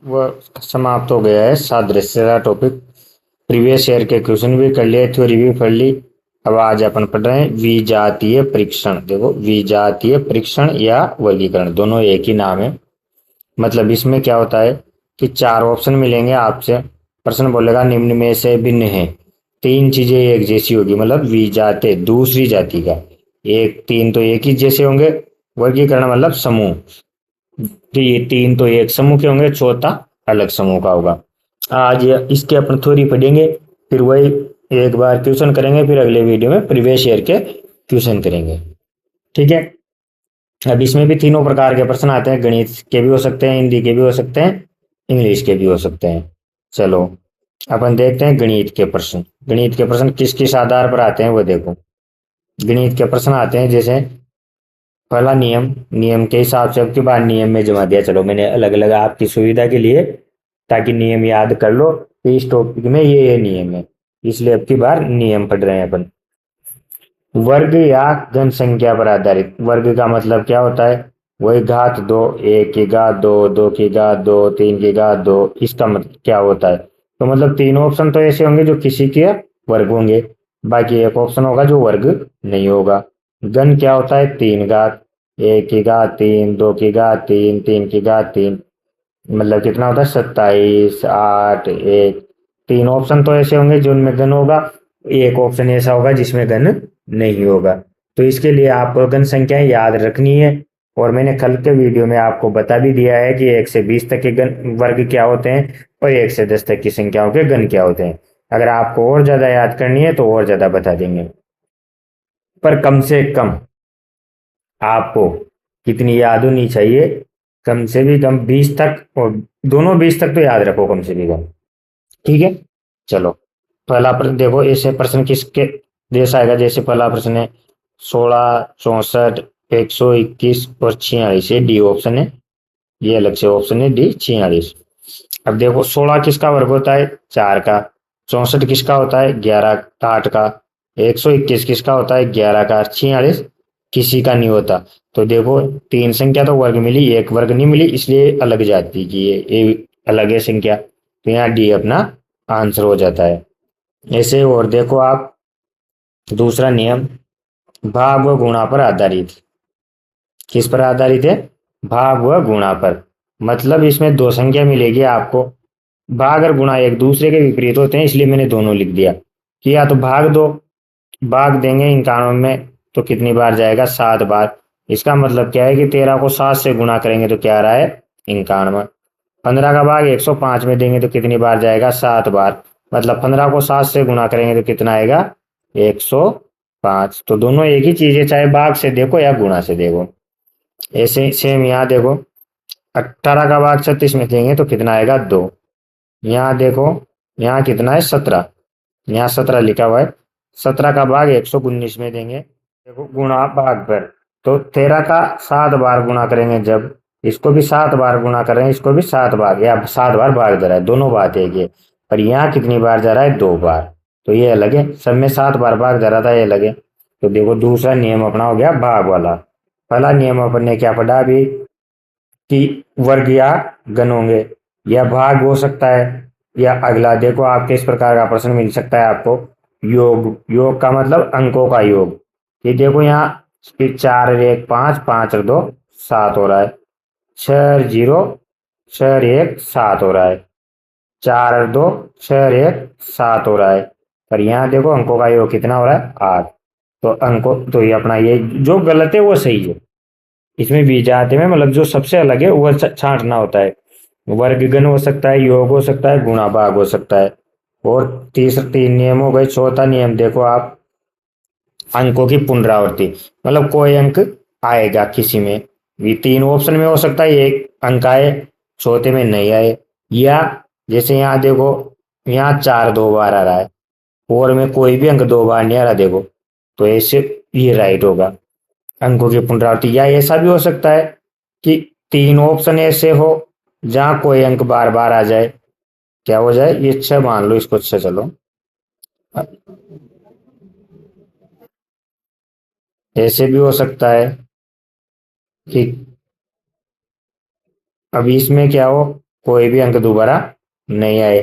वह समाप्त हो गया है सादृश्य का टॉपिक। प्रीवियस ईयर के क्वेश्चन भी कर लिए, थ्योरी भी पढ़ ली। अब आज अपन पढ़ रहे हैं विजातीय परीक्षण। देखो, विजातीय परीक्षण या वर्गीकरण दोनों एक ही नाम है। मतलब इसमें क्या होता है कि चार ऑप्शन मिलेंगे आपसे। प्रश्न बोलेगा निम्न में से भिन्न है। तीन चीजें एक जैसी होगी, मतलब विजातीय दूसरी जाति का। एक तीन तो एक ही जैसे होंगे। वर्गीकरण मतलब समूह। तो ये तीन तो एक समूह के होंगे, चौथा अलग समूह का होगा। आज इसके अपन थ्योरी पढ़ेंगे, फिर वही एक बार क्वेश्चन करेंगे, फिर अगले वीडियो में प्रीवियस ईयर के क्वेश्चन करेंगे। ठीक है। अब इसमें भी तीनों प्रकार के प्रश्न आते हैं, गणित के भी हो सकते हैं, हिंदी के भी हो सकते हैं, इंग्लिश के भी हो सकते हैं। चलो अपन देखते हैं गणित के प्रश्न। गणित के प्रश्न किस किस आधार पर आते हैं वो देखो। गणित के प्रश्न आते हैं जैसे पहला नियम। नियम के हिसाब से अब की बार नियम में जमा दिया। चलो मैंने अलग अलग आपकी सुविधा के लिए, ताकि नियम याद कर लो कि इस टॉपिक में ये नियम है, इसलिए अब की बार नियम पढ़ रहे हैं अपन। वर्ग या घन संख्या पर आधारित। वर्ग का मतलब क्या होता है? वही घात दो, एक की घात दो, दो की घात दो, तीन की घात दो। इसका मतलब क्या होता है? तो मतलब तीन ऑप्शन तो ऐसे होंगे जो किसी के वर्ग होंगे, बाकी एक ऑप्शन होगा जो वर्ग नहीं होगा। घन क्या होता है? तीन घात, एक की घात तीन, दो की घात तीन, तीन की घात तीन। मतलब कितना होता है? 27, 8, एक। तीन ऑप्शन तो ऐसे होंगे जिनमें घन होगा, एक ऑप्शन ऐसा होगा जिसमें घन नहीं होगा। तो इसके लिए आपको घन संख्याएं याद रखनी है। और मैंने कल के वीडियो में आपको बता भी दिया है कि 1 से 20 तक के घन वर्ग क्या होते हैं और 1 से 10 तक की संख्याओं के घन क्या होते हैं। अगर आपको और ज्यादा याद करनी है तो और ज्यादा बता देंगे, पर कम से कम आपको कितनी याद होनी चाहिए? कम से भी कम 20 तक, और दोनों 20 तक तो याद रखो कम से भी कम। ठीक है। चलो पहला प्रश्न देखो, ऐसे प्रश्न किसके देश आएगा? जैसे पहला प्रश्न है 16, 64, 121 और 46, ये डी ऑप्शन है। ये अलग से ऑप्शन है डी, 46। अब देखो 16 किसका वर्ग होता है? 4 का। 64 किसका होता है? 11, 8 का। 121 किसका होता है? 11 का। 46 किसी का नहीं होता। तो देखो तीन संख्या तो वर्ग मिली, एक वर्ग नहीं मिली, इसलिए अलग जाति की है, ये अलग है संख्या। तो यहाँ डी अपना आंसर हो जाता है। ऐसे और देखो आप, दूसरा नियम भाग व गुणा पर आधारित। किस पर आधारित है? भाग व गुणा पर। मतलब इसमें दो संख्या मिलेगी आपको, भाग और गुणा एक दूसरे के विपरीत होते हैं, इसलिए मैंने दोनों लिख दिया कि या तो भाग दो, भाग देंगे 91 में तो कितनी बार जाएगा? 7 बार। इसका मतलब क्या है कि 13 को 7 से गुणा करेंगे तो क्या आ रहा है? 91। 15 का भाग 105 में देंगे तो कितनी बार जाएगा? 7 बार। मतलब 15 को 7 से गुणा करेंगे तो कितना आएगा? 105। तो दोनों एक ही चीज है, चाहे भाग से देखो या गुणा से देखो। ऐसे सेम यहाँ देखो, 18 का भाग 36 में देंगे तो कितना आएगा? 2। यहाँ देखो, यहाँ कितना है? 17। यहाँ 17 लिखा हुआ है। 17 का भाग 119 में देंगे, देखो गुणा भाग पर। तो 13 का 7 बार गुणा करेंगे, जब इसको भी 7 बार गुणा करेंगे, इसको भी 7 बार, या 7 बार भाग दे रहा है, दोनों बात एक है। पर यहाँ कितनी बार जा रहा है? 2 बार। तो ये अलग है, सब में 7 बार भाग जा रहा था, ये अलग है। तो देखो दूसरा नियम अपना हो गया भाग वाला। पहला नियम अपन ने क्या पढ़ा अभी कि वर्ग या घन होंगे, या भाग हो सकता है, या अगला देखो आपके इस प्रकार का प्रश्न मिल सकता है आपको, योग। योग का मतलब अंकों का योग। ये देखो यहाँ कि 4 और 1 5, 5 और 2 7 हो रहा है। 6 और 0, 6 और 1 7 हो रहा है। 4 और 2, 6 और 1 7 हो रहा है। पर यहाँ देखो अंकों का योग कितना हो रहा है? 8। तो अंकों तो ये अपना, ये जो गलत है वो सही है। इसमें बीजाते में मतलब जो सबसे अलग है वो छांटना होता है। वर्गगण हो सकता है, योग हो सकता है, गुणा भाग हो सकता है। और तीसरा 3 नियम हो गए। चौथा नियम देखो आप, अंकों की पुनरावृत्ति। मतलब कोई अंक आएगा किसी में भी, तीन ऑप्शन में हो सकता है एक अंक आए, चौथे में नहीं आए। या जैसे यहाँ देखो, यहाँ 4 2 बार आ रहा है, और में कोई भी अंक 2 बार नहीं आ रहा देखो, तो ऐसे ये राइट होगा। अंकों की पुनरावृत्ति। या ऐसा भी हो सकता है कि तीन ऑप्शन ऐसे हो जहां कोई अंक बार बार आ जाए। क्या हो जाए? ये 6 मान लो, इसको 6 चलो। ऐसे भी हो सकता है कि अभी इसमें क्या हो, कोई भी अंक दोबारा नहीं आए।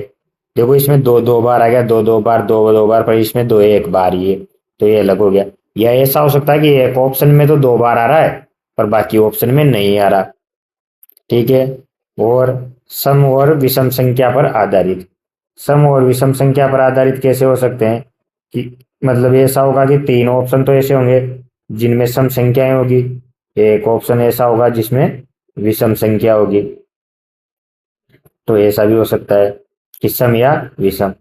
देखो इसमें दो दो बार आ गया, दो दो बार, दो दो बार, पर इसमें दो एक बार ये, तो ये अलग हो गया। या ऐसा हो सकता है कि एक ऑप्शन में तो दो बार आ रहा है पर बाकी ऑप्शन में नहीं आ रहा। ठीक है। और सम और विषम संख्या पर आधारित, सम और विषम संख्या पर आधारित कैसे हो सकते हैं कि मतलब ऐसा होगा कि तीन ऑप्शन तो ऐसे होंगे जिनमें सम संख्याएं होगी, एक ऑप्शन ऐसा होगा जिसमें विषम संख्या होगी। तो ऐसा भी हो सकता है कि सम या विषम।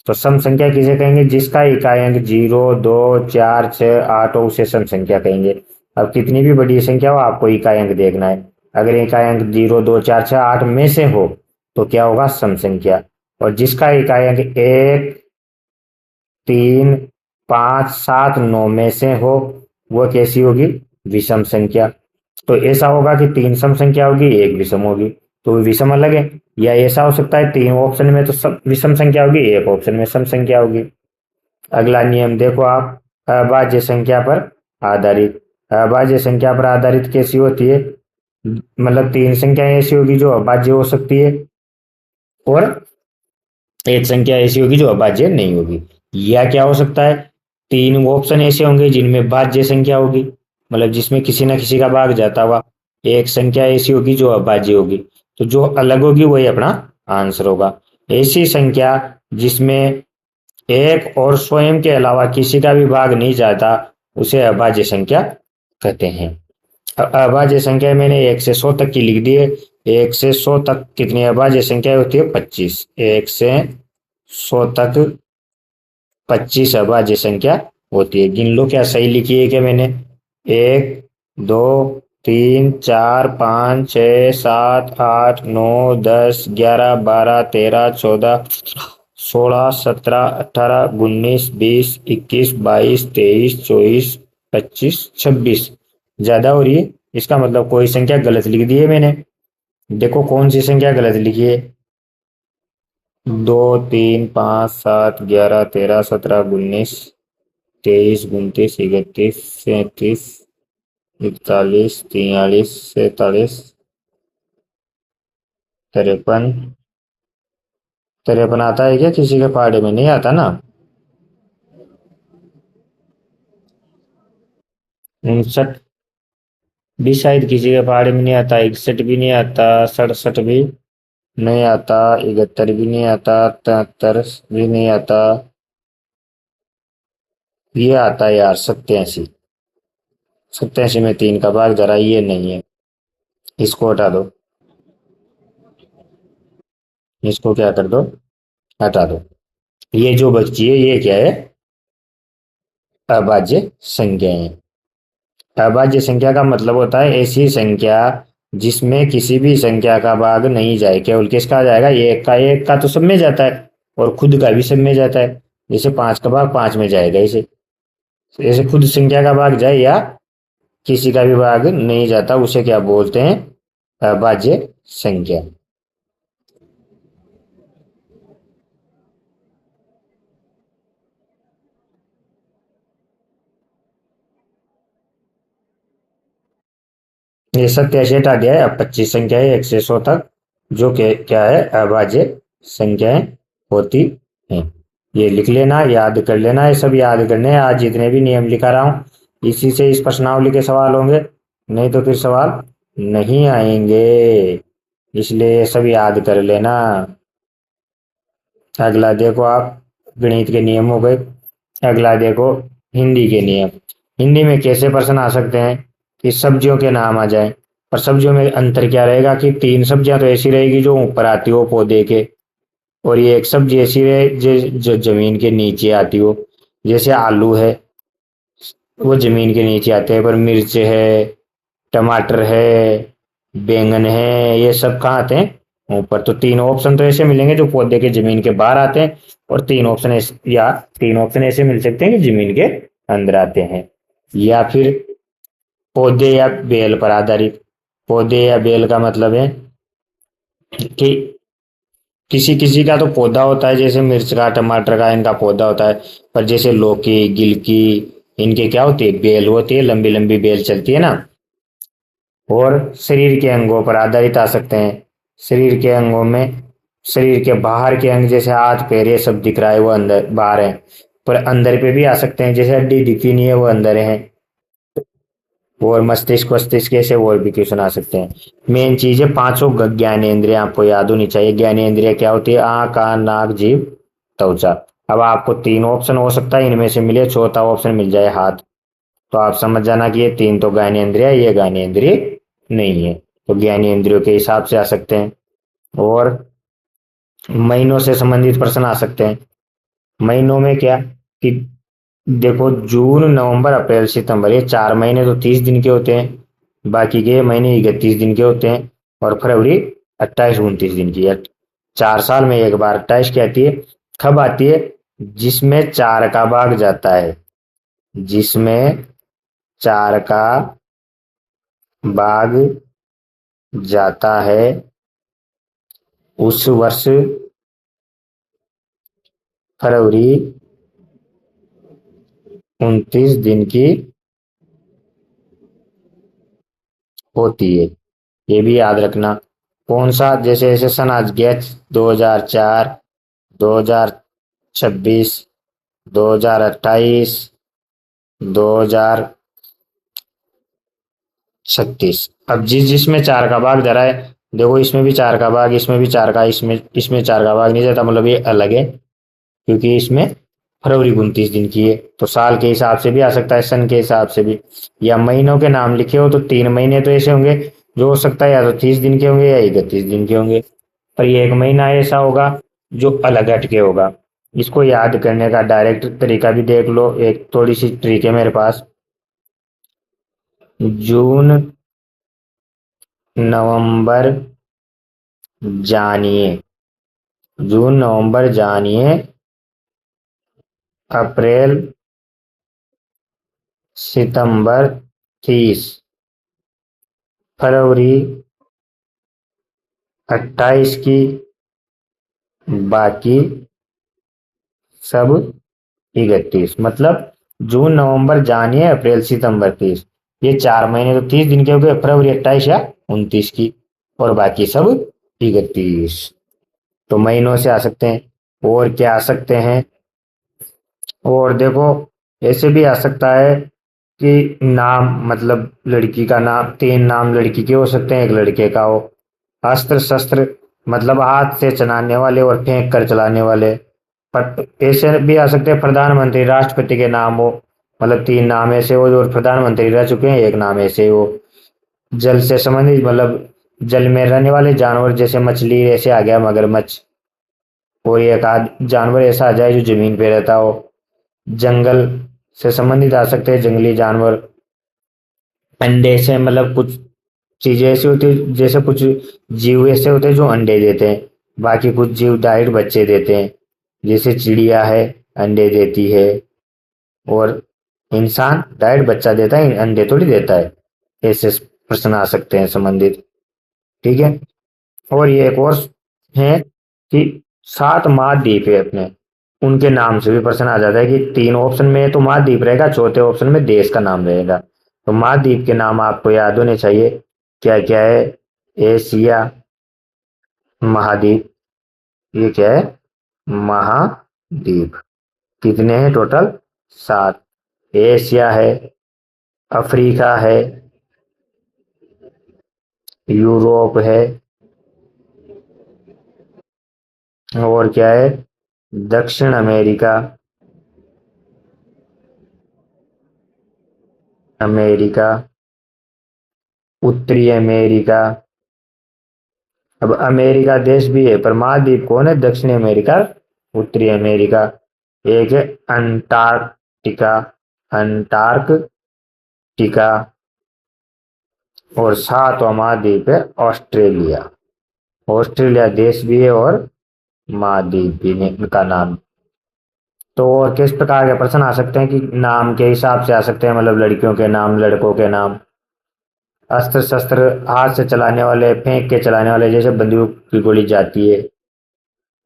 तो सम संख्या किसे कहेंगे? जिसका इकाई अंक 0, 2, 4, 6, 8 हो उसे सम संख्या कहेंगे। अब कितनी भी बड़ी संख्या हो आपको इकाई अंक देखना है। अगर इकाई अंक 0, 2, 4, 6, 8 में से हो तो क्या होगा? सम संख्या। और जिसका इकाई अंक 1, 3, 5, 7, 9 में से हो वह कैसी होगी? विषम संख्या। तो ऐसा होगा कि तीन सम संख्या होगी, एक विषम होगी, तो विषम अलग है। या ऐसा हो सकता है तीन ऑप्शन में तो सब विषम संख्या होगी, एक ऑप्शन में सम संख्या होगी। अगला नियम देखो आप, अभाज्य संख्या पर आधारित। अभाज्य संख्या पर आधारित कैसी होती है? मतलब तीन संख्याएं ऐसी होगी जो अभाज्य हो सकती है और एक संख्या ऐसी होगी जो अभाज्य नहीं होगी। या क्या हो सकता है? तीन ऑप्शन ऐसे होंगे जिनमें भाज्य संख्या होगी, मतलब जिसमें किसी ना किसी का भाग जाता हुआ। एक संख्या ऐसी होगी जो अभाज्य होगी, तो जो अलग होगी वही अपना आंसर होगा। ऐसी संख्या जिसमें एक और स्वयं के अलावा किसी का भी भाग नहीं जाता उसे अभाज्य संख्या कहते हैं। अभाज्य संख्या मैंने 1 से 100 तक की लिख दी है। 1 से 100 तक कितनी अभाज्य संख्या होती है? 25। 1 से 100 तक 25 अभाज्य संख्या होती है। गिन लो क्या सही लिखी है क्या मैंने? 1, 2, 3, 4, 5, 6, 7, 8, 9, 10, 11, 12, 13, 14, 16, 17, 18, 19, 20, 21, 22, 23, 24, 25, 26। ज्यादा हो रही है, इसका मतलब कोई संख्या गलत लिख दी है मैंने। देखो कौन सी संख्या गलत लिखी है? 2, 3, 5, 7, 11, 13, 17, 19, 21, 23, 24, 25, 26, 27, 28, 29, 30, 31, 33 आता है क्या? किसी के पहाड़े में नहीं आता ना। 59 भी शायद किसी के पहाड़े में नहीं आता, 61 भी नहीं आता, 67 भी नहीं आता, 71 भी नहीं आता, 73 भी नहीं आता। ये आता है यार 87। 87 में तीन का भाग जरा ये नहीं है, इसको हटा दो, इसको क्या कर दो? हटा दो। ये जो बची है ये क्या है? अभाज्य संख्या है। अभाज्य संख्या का मतलब होता है ऐसी संख्या जिसमें किसी भी संख्या का भाग नहीं जाए, केवल किसका जाएगा? एक का तो सब में जाता है और खुद का भी सब में जाता है। जैसे 5 का भाग 5 में जाएगा, इसे जैसे खुद संख्या का भाग जाए या किसी का भी भाग नहीं जाता उसे क्या बोलते हैं? अभाज्य संख्या। ये 87 हटा दिया है, अब 25 संख्या है 1 से 100 तक जो कि क्या है? अभाज्य संख्याएं होती हैं। ये लिख लेना, याद कर लेना, ये सब याद करने हैं। आज जितने भी नियम लिखा रहा हूं इसी से इस प्रश्नावली के सवाल होंगे, नहीं तो फिर सवाल नहीं आएंगे, इसलिए ये सब याद कर लेना। अगला देखो आप, गणित के नियम हो गए। अगला देखो हिंदी के नियम। हिंदी में कैसे प्रश्न आ सकते हैं कि सब्जियों के नाम आ जाए, पर सब्जियों में अंतर क्या रहेगा कि तीन सब्जियां तो ऐसी रहेगी जो ऊपर आती हो पौधे के, और ये एक सब्जी ऐसी रहे जो जमीन के नीचे आती हो। जैसे आलू है वो जमीन के नीचे आते हैं, पर मिर्च है, टमाटर है, बैंगन है, ये सब कहाँ आते हैं? ऊपर। तो तीन ऑप्शन तो ऐसे मिलेंगे जो पौधे के जमीन के बाहर आते हैं, और तीन ऑप्शन ऐसे मिल सकते हैं कि जमीन के अंदर आते हैं। या फिर पौधे या बेल पर आधारित। पौधे या बेल का मतलब है कि किसी किसी का तो पौधा होता है, जैसे मिर्च का, टमाटर का, इनका पौधा होता है, पर जैसे लौकी, गिलकी, इनके क्या होती है? बेल होती है, लंबी लंबी बेल चलती है ना। और शरीर के अंगों पर आधारित आ सकते हैं। शरीर के अंगों में, शरीर के बाहर के अंग जैसे हाथ पैर ये सब दिख रहा है वो अंदर बाहर है, पर अंदर पे भी आ सकते हैं, जैसे हड्डी दिखती नहीं है वो अंदर है। और मस्तिष्क वस्तिष्क ऐसे और भी क्वेश्चन आ सकते हैं। मेन चीज है पांचों ज्ञानेंद्रिय आपको याद होनी चाहिए। ज्ञानेंद्रिय क्या होती है? आंख कान नाक जीभ त्वचा। अब आपको तीन ऑप्शन हो सकता है इनमें से मिले, चौथा ऑप्शन मिल जाए हाथ, तो आप समझ जाना कि ये तीन तो ज्ञानेंद्रिय है, ये ज्ञानेंद्रिय नहीं है। तो ज्ञानेंद्रियों के हिसाब से आ सकते हैं। और महीनों से संबंधित प्रश्न आ सकते हैं। महीनों में क्या कि देखो जून नवंबर अप्रैल सितंबर ये 4 महीने तो 30 दिन के होते हैं, बाकी के महीने 31 दिन के होते हैं, और फरवरी 28 29 दिन की है। 4 साल में एक बार 28 की आती है। कब आती है? जिसमें चार का भाग जाता है, जिसमें चार का भाग जाता है उस वर्ष फरवरी 29 दिन की होती है। ये भी याद रखना। कौन सा? जैसे जैसे सन आज गया 2004, 2026, 2028, 2036। अब जिस जिसमें चार का भाग जा रहा है, देखो इसमें भी चार का भाग, इसमें भी चार का, इसमें इसमें चार का भाग नहीं जाता, मतलब ये अलग है, क्योंकि इसमें फरवरी 29 दिन की है। तो साल के हिसाब से भी आ सकता है, सन के हिसाब से भी। या महीनों के नाम लिखे हो तो 3 महीने तो ऐसे होंगे जो हो सकता है या तो 30 दिन के होंगे या 31 दिन के होंगे, पर ये एक महीना ऐसा होगा जो अलग हटके होगा। इसको याद करने का डायरेक्ट तरीका भी देख लो, एक थोड़ी सी ट्रिक है मेरे पास। जून नवंबर जानिए, जून नवंबर जानिए, अप्रैल सितंबर 30, फरवरी 28 की, बाकी सब 31। मतलब जून नवंबर जानिए अप्रैल सितंबर 30, ये 4 महीने तो 30 दिन के हो गए, फरवरी 28 या 29 की, और बाकी सब 31। तो महीनों से आ सकते हैं। और क्या आ सकते हैं? और देखो ऐसे भी आ सकता है कि नाम, मतलब लड़की का नाम, 3 नाम लड़की के हो सकते हैं, एक लड़के का हो। अस्त्र शस्त्र, मतलब हाथ से चलाने वाले और फेंक कर चलाने वाले। पर ऐसे भी आ सकते हैं प्रधानमंत्री राष्ट्रपति के नाम हो, मतलब 3 नाम ऐसे हो जो प्रधानमंत्री रह चुके हैं, एक नाम ऐसे हो। जल से संबंधित, मतलब जल में रहने वाले जानवर जैसे मछली, ऐसे आ गया मगरमच्छ। और एक आध जानवर ऐसा आ जाए जो जमीन पे रहता हो। जंगल से संबंधित आ सकते हैं जंगली जानवर। अंडे से, मतलब कुछ चीजें ऐसी होती है, जैसे कुछ जीव ऐसे होते हैं जो अंडे देते हैं, बाकी कुछ जीव डायरेक्ट बच्चे देते हैं, जैसे चिड़िया है अंडे देती है, और इंसान डायरेक्ट बच्चा देता है, अंडे थोड़ी देता है। ऐसे प्रश्न आ सकते हैं संबंधित। ठीक है। और ये एक और है कि 7 महाद्वीप है अपने, उनके नाम से भी प्रश्न आ जाता है कि 3 ऑप्शन में तो महाद्वीप रहेगा, चौथे ऑप्शन में देश का नाम रहेगा। तो महाद्वीप के नाम आपको याद होने चाहिए। क्या क्या है? एशिया महाद्वीप, ये क्या है? महाद्वीप। कितने हैं टोटल? 7। एशिया है, अफ्रीका है, यूरोप है, और क्या है? दक्षिण अमेरिका, अमेरिका, उत्तरी अमेरिका। अब अमेरिका देश भी है, पर महाद्वीप कौन है? दक्षिणी अमेरिका, उत्तरी अमेरिका। एक है अंटार्कटिका, अंटार्कटिका। और 7वां महाद्वीप है ऑस्ट्रेलिया। ऑस्ट्रेलिया देश भी है और महाद्वीप भी ने का नाम। तो और किस प्रकार के प्रश्न आ सकते हैं कि नाम के हिसाब से आ सकते हैं, मतलब लड़कियों के नाम, लड़कों के नाम। अस्त्र शस्त्र, हाथ से चलाने वाले, फेंक के चलाने वाले, जैसे बंदूक की गोली जाती है।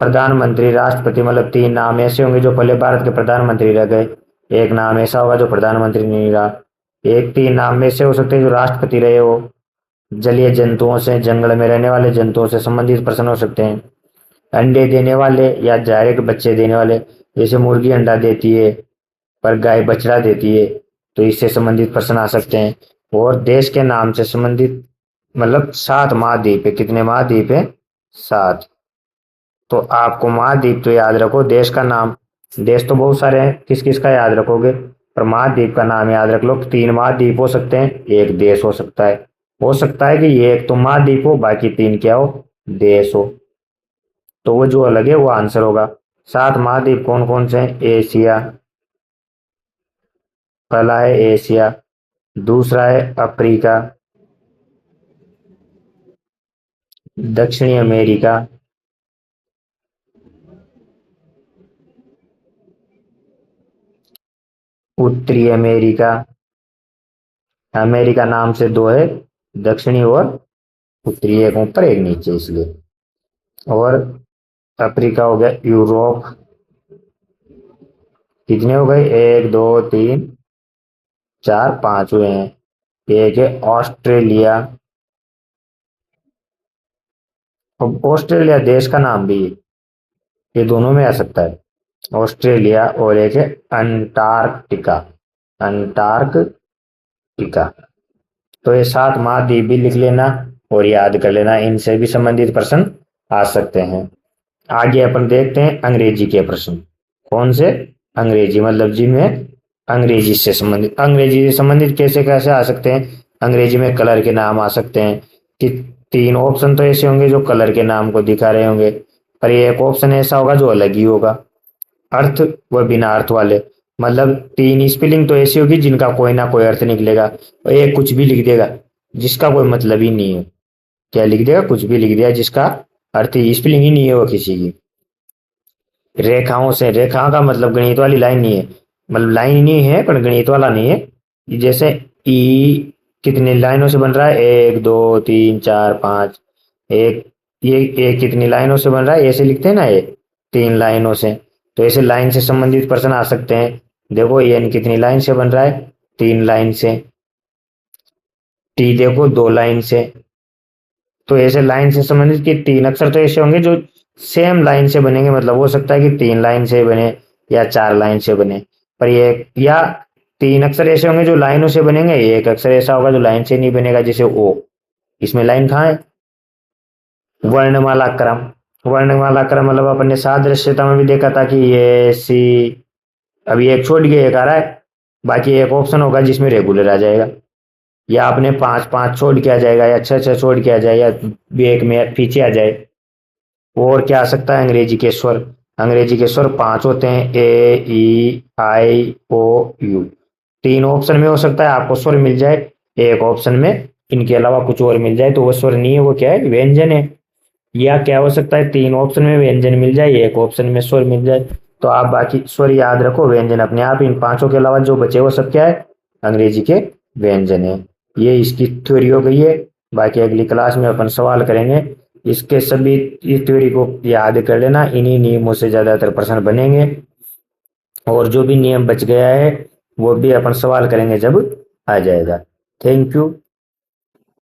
प्रधानमंत्री राष्ट्रपति, मतलब 3 नाम ऐसे होंगे जो पहले भारत के प्रधानमंत्री रह गए, एक नाम ऐसा होगा जो प्रधानमंत्री नहीं रहा। एक 3 नाम में से हो सकते हैं जो राष्ट्रपति रहे हो। जलीय जंतुओं से, जंगल में रहने वाले जंतुओं से संबंधित प्रश्न हो सकते हैं। अंडे देने वाले या डायरेक्ट बच्चे देने वाले, जैसे मुर्गी अंडा देती है पर गाय बछड़ा देती है, तो इससे संबंधित प्रश्न आ सकते हैं। और देश के नाम से संबंधित, मतलब 7 महाद्वीप है, कितने महाद्वीप है? 7। तो आपको महाद्वीप तो याद रखो, देश का नाम, देश तो बहुत सारे हैं, किस किस का याद रखोगे? पर महाद्वीप का नाम याद रख लो। 3 महाद्वीप हो सकते हैं, एक देश हो सकता है। हो सकता है कि ये एक तो महाद्वीप हो, बाकी 3 क्या हो? देश हो। तो वो जो अलग है वो आंसर होगा। 7 महाद्वीप कौन कौन से हैं? एशिया, पहला है एशिया, दूसरा है अफ्रीका, दक्षिणी अमेरिका, उत्तरी अमेरिका। अमेरिका नाम से 2 है, दक्षिणी और उत्तरी, एक ऊपर एक नीचे इसलिए। और अफ्रीका हो गया, यूरोप। कितने हो गए? 1 2 3 4 5 हुए हैं। एक है ऑस्ट्रेलिया। अब ऑस्ट्रेलिया देश का नाम भी है, ये दोनों में आ सकता है, ऑस्ट्रेलिया। और एक है अंटार्कटिका, अंटार्कटिका। तो ये 7 महाद्वीप भी लिख लेना और याद कर लेना, इनसे भी संबंधित प्रश्न आ सकते हैं। आगे अपन देखते हैं अंग्रेजी के प्रश्न। कौन से? अंग्रेजी, मतलब जिनमें अंग्रेजी से संबंधित, अंग्रेजी से संबंधित कैसे कैसे आ सकते हैं? अंग्रेजी में कलर के नाम आ सकते हैं कि 3 ऑप्शन तो ऐसे होंगे जो कलर के नाम को दिखा रहे होंगे, पर ये एक ऑप्शन ऐसा होगा जो अलग ही होगा। अर्थ व बिना अर्थ वाले, मतलब 3 स्पेलिंग तो ऐसी होगी जिनका कोई ना कोई अर्थ निकलेगा, और एक कुछ भी लिख देगा जिसका कोई मतलब ही नहीं है। क्या लिख देगा? कुछ भी लिख दिया जिसका अर्थ स्पेलिंग ही नहीं है वो किसी की। रेखाओं से, रेखा का मतलब गणित वाली लाइन नहीं है, मतलब लाइन नहीं है पर गणित वाला नहीं है। जैसे ई कितनी लाइनों से बन रहा है? 1 2 3 4 5। एक, ये कितनी लाइनों से बन रहा है? ऐसे लिखते हैं ना, ये 3 लाइनों से। तो ऐसे लाइन से संबंधित प्रश्न आ सकते हैं। देखो एन कितनी लाइन से बन रहा है? 3 लाइन से। टी देखो 2 लाइन से। तो ऐसे लाइन से संबंधित कि 3 अक्षर तो ऐसे होंगे जो सेम लाइन से बनेंगे, मतलब हो सकता है कि 3 लाइन से बने या 4 लाइन से बने। पर ये, या 3 अक्षर ऐसे होंगे जो लाइनों से बनेंगे, एक अक्षर ऐसा होगा जो लाइन से नहीं बनेगा, जैसे ओ। इसमें लाइन कहाँ है? वर्णमाला क्रम। वर्णमाला क्रम मतलब अपन ने सादृश्यता में भी देखा था कि ये सी, अभी एक छोड़ के एक आ रहा है, बाकी एक ऑप्शन होगा जिसमें रेगुलर आ जाएगा, या आपने 5 5 छोड़ के आ जाएगा, या 6 6 छोड़ के आ जाए, या एक में पीछे आ जाए। और क्या आ सकता है? अंग्रेजी के स्वर। अंग्रेजी के स्वर 5 होते हैं, ए ई आई ओ यू। 3 ऑप्शन में हो सकता है आपको स्वर मिल जाए, एक ऑप्शन में इनके अलावा कुछ और मिल जाए, तो वो स्वर नहीं है, वो क्या है? व्यंजन है। या क्या हो सकता है? 3 ऑप्शन में व्यंजन मिल जाए, एक ऑप्शन में स्वर मिल जाए। तो आप बाकी स्वर याद रखो, व्यंजन अपने आप, इन 5 के अलावा जो बचे वो सब क्या है? अंग्रेजी के व्यंजन है। ये इसकी थ्योरी हो गई है। बाकी अगली क्लास में अपन सवाल करेंगे इसके सभी। इस थ्योरी को याद कर लेना, इन्हीं नियमों से ज्यादातर प्रश्न बनेंगे। और जो भी नियम बच गया है वो भी अपन सवाल करेंगे जब आ जाएगा। Thank you.